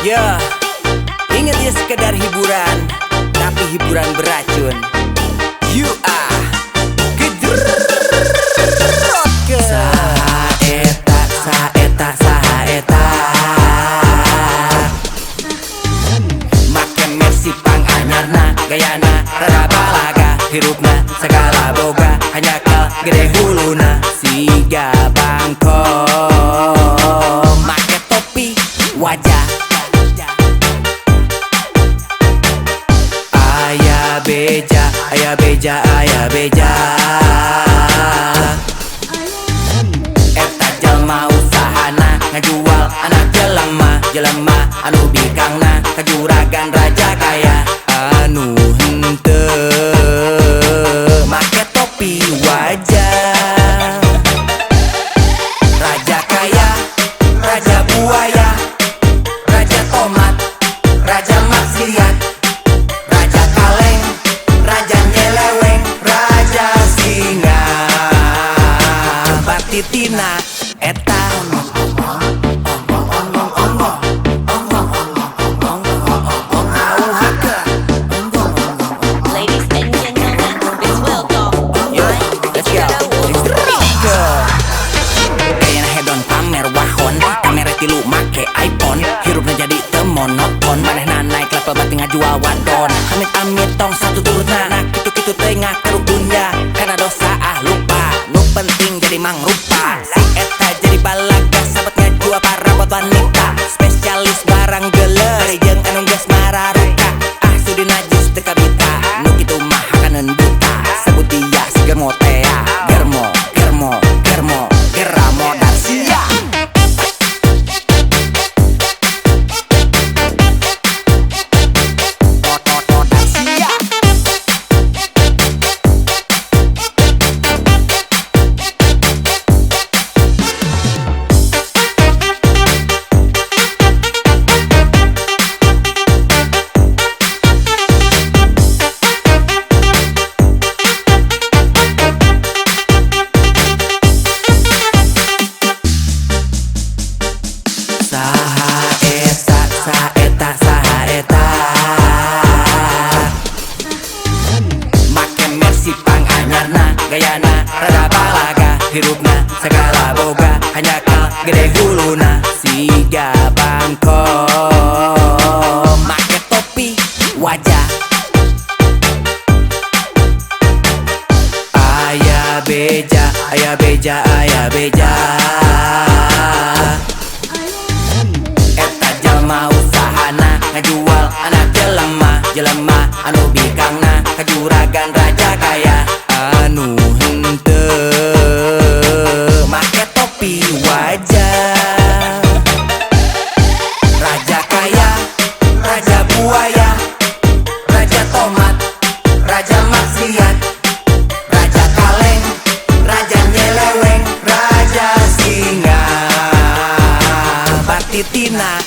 Ya, ingat ya sekedar hiburan, tapi hiburan beracun. You are Gedrotke. Saha make mercy pang anyarna, gayana rada balaga, hirupna segala boga, hanya kal gede huluna. Siga bangkong make topi wajah, ayah beja, ayah beja, ayah beja. Eta jelma usahana ngajual anak jelema anu bikangna kajuragan raja kaya anu henteu make topi wajah. Raja kaya, raja buaya, raja tomat, raja maksiat, raja kaleng, raja nyeleweng, raja singa. Batitina eta Ladies and gentlemen, please welcome let's go. Gayana hedon pamer wahon, kamera tilu make iPhone, hirupna jadi teu monoton, manehna naik level bating ngajual wadon. Amit-amit tong satu turutna, nah kitu-kitu teh ngakaruk dunya, karena dosa lupa, nu penting jadi mangrupa. Si eta jadi balaga, sahabat ngajual para buat wanita, spesialis barang geler, jeung anu geus mararuka. Ah sudi najis teu kabita, nu kitu mah hakaneun buta, sebut dia si Germo tea, Germo Geramo Darsia. Saha eta make mercy pang anyarna, gayana rada balaga, hirupna segala boga, hanya kal gede huluna. Siga bangkong make topi wajah, ayah beja, ayah beja, ayah beja. Eta jelma usahana ngajual anak jelema anu bikangna kajuragan raja kaya anu henteu make topi wajah. Raja kaya, raja buaya, raja tomat, raja maksiat, raja kaleng, raja nyeleweng, raja singa. Batitina